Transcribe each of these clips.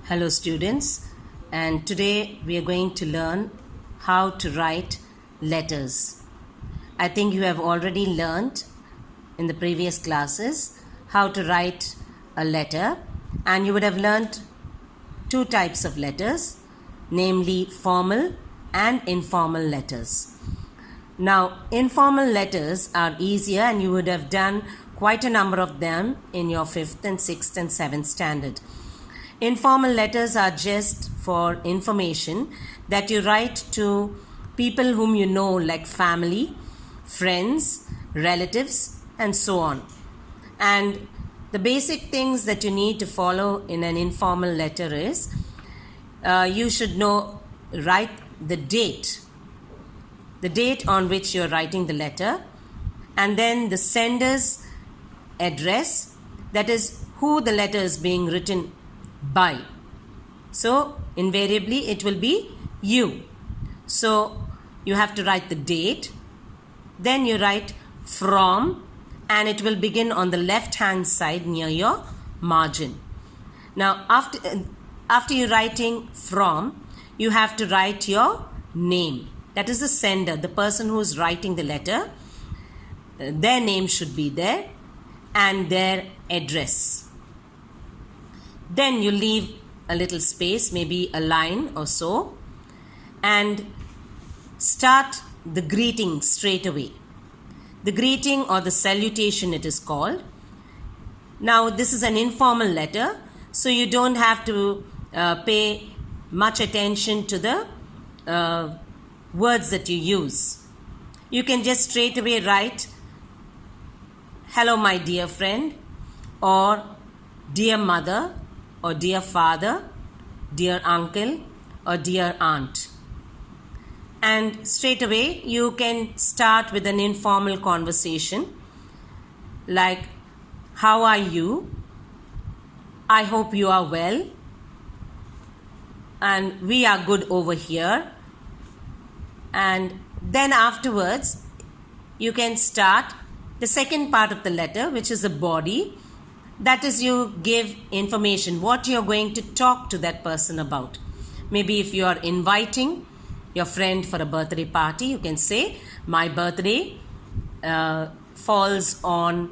Hello students, and today we are going to learn how to write letters. I think you have already learned in the previous classes how to write a letter, and you would have learned two types of letters, namely formal and informal letters. Now, informal letters are easier, and you would have done quite a number of them in your 5th and 6th and 7th standard. Informal letters are just for information that you write to people whom you know, like family, friends, relatives, and so on. And the basic things that you need to follow in an informal letter is you should write the date on which you're writing the letter, and then the sender's address, that is who the letter is being written by. So invariably it will be you. So you have to write the date, then you write from, and it will begin on the left hand side near your margin. Now after you writing from, you have to write your name. That is the sender, the person who is writing the letter. Their name should be there and their address. Then you leave a little space, maybe a line or so, and start the greeting straight away. The greeting or the salutation it is called. Now this is an informal letter, so you don't have to pay much attention to the words that you use. You can just straight away write, "Hello my dear friend," or "Dear mother," or "Dear father," "Dear uncle," or "Dear aunt." And straight away you can start with an informal conversation like, "How are you? I hope you are well, and we are good over here." And then afterwards you can start the second part of the letter, which is the body. That is, you give information, what you are going to talk to that person about. Maybe if you are inviting your friend for a birthday party, you can say, "My birthday falls on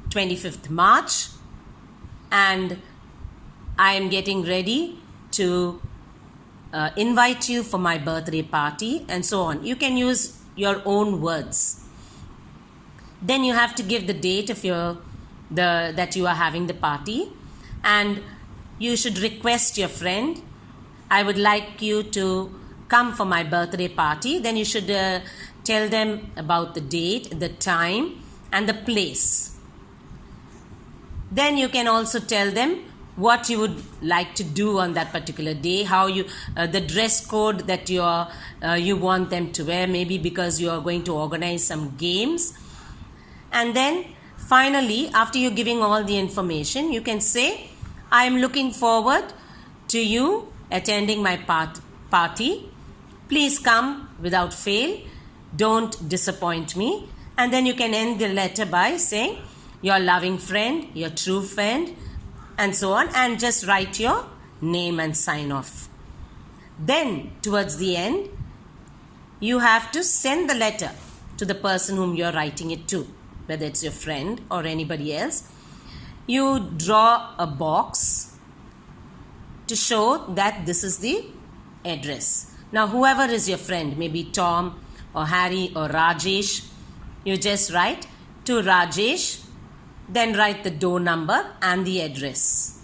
25th March and I am getting ready to invite you for my birthday party," and so on. You can use your own words. Then you have to give the date of that you are having the party, and you should request your friend, "I would like you to come for my birthday party." Then you should tell them about the date, the time, and the place. Then you can also tell them what you would like to do on that particular day, how you the dress code that you want them to wear, maybe because you are going to organize some games. And then finally, after you're giving all the information, you can say, "I am looking forward to you attending my party. Please come without fail. Don't disappoint me." And then you can end the letter by saying, "Your loving friend, your true friend," and so on, and just write your name and sign off. Then towards the end, you have to send the letter to the person whom you're writing it to, whether it's your friend or anybody else. You draw a box to show that this is the address. Now whoever is your friend, maybe Tom or Harry or Rajesh, you just write to Rajesh, then write the door number and the address.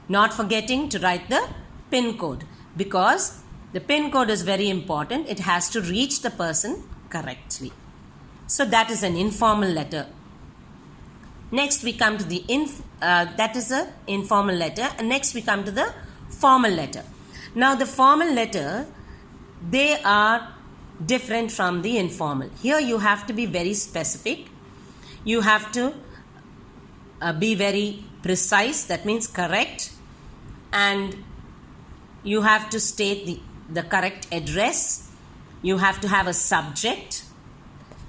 Not forgetting to write the PIN code, because the PIN code is very important. It has to reach the person correctly. So that is an informal letter. Next we come to the that is an informal letter, and next we come to the formal letter. Now the formal letter, they are different from the informal. Here you have to be very specific. You have to be very precise, that means correct, and you have to state the correct address. You have to have a subject,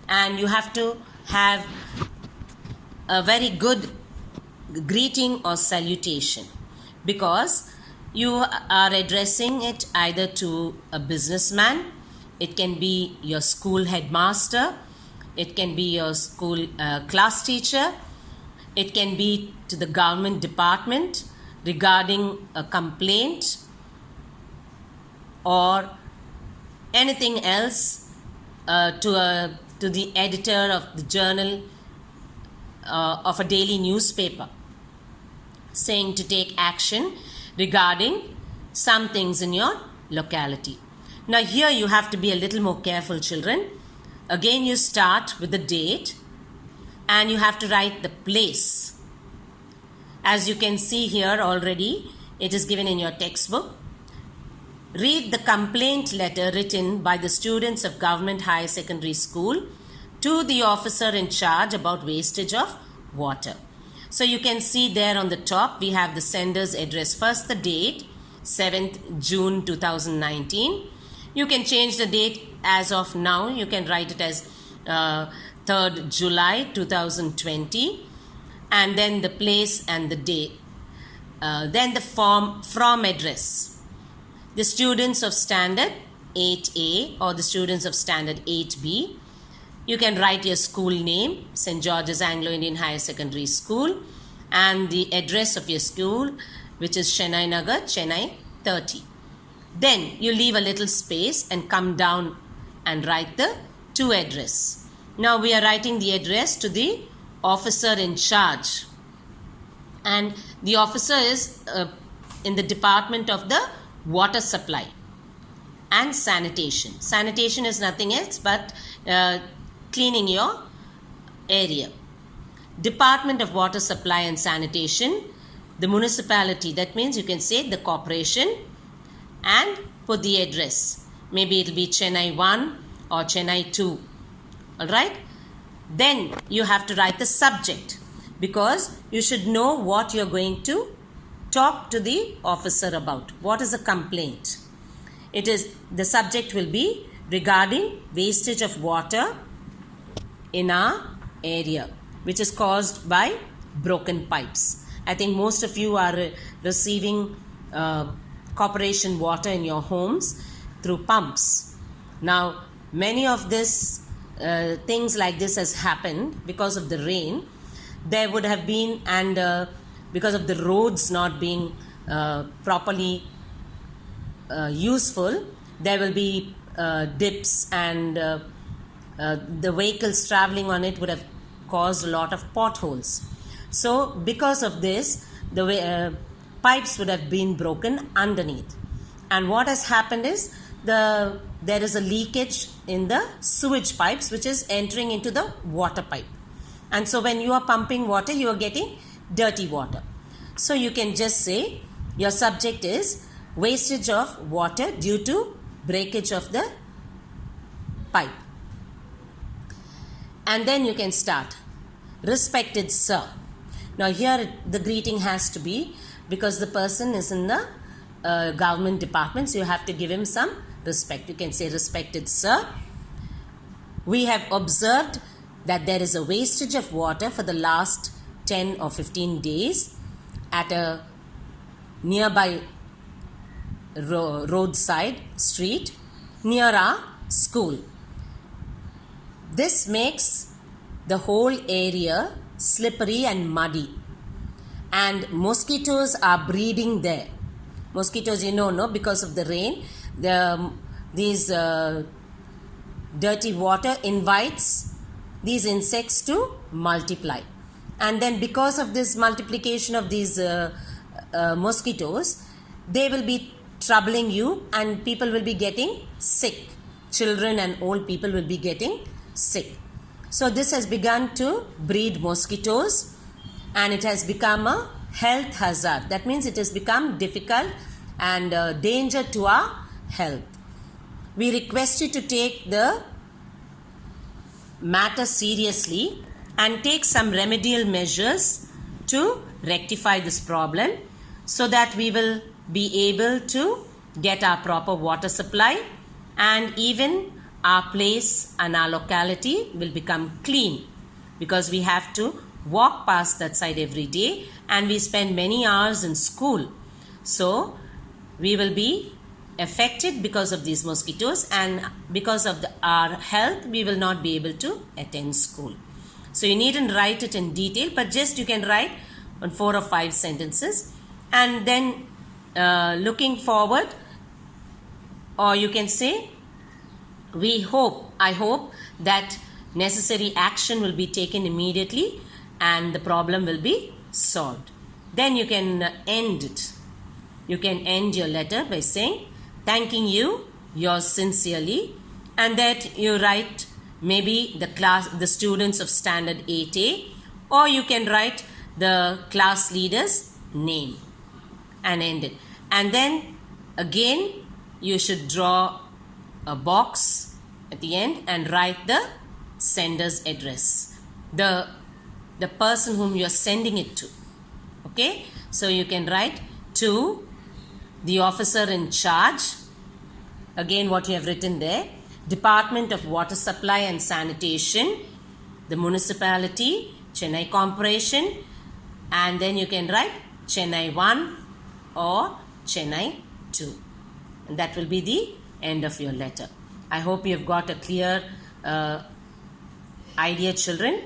and you have to have a very good greeting or salutation. because you are addressing it either to a businessman, it can be your school headmaster, it can be your school class teacher, it can be to the government department regarding a complaint or anything else, to the editor of the journal of a daily newspaper, saying to take action regarding some things in your locality. Now here you have to be a little more careful, children. Again, you start with the date and you have to write the place. As you can see here already, it is given in your textbook. Read the complaint letter written by the students of Government Higher Secondary School to the officer in charge about wastage of water. So you can see there on the top, we have the sender's address. First, the date, 7th June 2019. You can change the date as of now. You can write it as 3rd July 2020. And then the place and the date. Then the from address. The students of Standard 8A or the students of Standard 8B. You can write your school name, St. George's Anglo-Indian Higher Secondary School, and the address of your school, which is Chennai Nagar, Chennai 30. Then you leave a little space and come down and write the to address. Now we are writing the address to the officer in charge. And the officer is in the department of the water supply and sanitation. Sanitation is nothing else but cleaning your area. Department of Water Supply and Sanitation, the municipality, that means you can say the corporation, and put the address. Maybe it will be Chennai 1 or Chennai 2. Alright? Then you have to write the subject, because you should know what you are going to talk to the officer about. What is the complaint? It is, the subject will be regarding wastage of water in our area, which is caused by broken pipes. I think most of you are receiving corporation water in your homes through pumps. Now, many of this things like this has happened because of the rain. There would have been, and because of the roads not being properly useful, there will be dips, and the vehicles traveling on it would have caused a lot of potholes. So because of this, the pipes would have been broken underneath. And what has happened is, there is a leakage in the sewage pipes which is entering into the water pipe. And so when you are pumping water, you are getting dirty water. So you can just say your subject is wastage of water due to breakage of the pipe. And then you can start. Respected sir. Now here the greeting has to be, because the person is in the government department, so you have to give him some respect. You can say, respected sir, we have observed that there is a wastage of water for the last 10 or 15 days at a nearby roadside street near our school. This makes the whole area slippery and muddy, and mosquitoes are breeding there. Mosquitoes, no, because of the rain, these dirty water invites these insects to multiply, and then because of this multiplication of these mosquitoes, they will be troubling you, and people will be getting sick. Children and old people will be getting sick. So this has begun to breed mosquitoes, and it has become a health hazard. That means it has become difficult and danger to our health. We request you to take the matter seriously and take some remedial measures to rectify this problem, so that we will be able to get our proper water supply, and even our place and our locality will become clean, because we have to walk past that side every day, and we spend many hours in school. So we will be affected because of these mosquitoes, and because of our health we will not be able to attend school. So you needn't write it in detail, but just you can write on 4 or 5 sentences, and then looking forward, or you can say I hope that necessary action will be taken immediately and the problem will be solved. Then you can end it. You can end your letter by saying, thanking you, yours sincerely, and that you write maybe the students of standard 8A, or you can write the class leader's name and end it. And then again you should draw a box at the end and write the sender's address, the person whom you are sending it to. Okay, so you can write to the officer in charge, again what you have written there, Department of Water Supply and Sanitation, the municipality, Chennai Corporation, and then you can write Chennai 1 or Chennai 2, and that will be the end of your letter. I hope you have got a clear idea, children.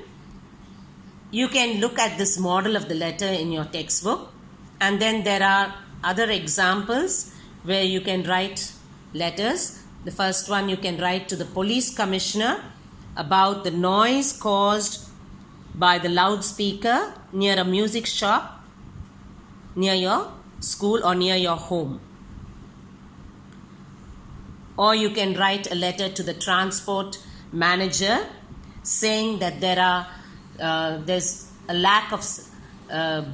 You can look at this model of the letter in your textbook, and then there are other examples where you can write letters. The first one, you can write to the police commissioner about the noise caused by the loudspeaker near a music shop near your school or near your home. Or you can write a letter to the transport manager saying that there's a lack of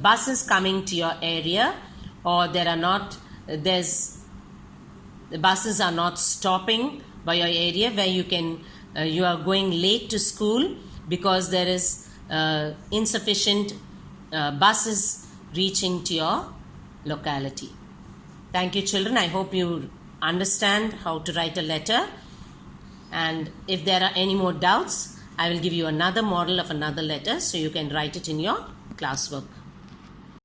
buses coming to your area, or the buses are not stopping by your area, where you are going late to school because there is insufficient buses reaching to your locality. Thank you, children. I hope you understand how to write a letter, and if there are any more doubts, I will give you another model of another letter so you can write it in your classwork.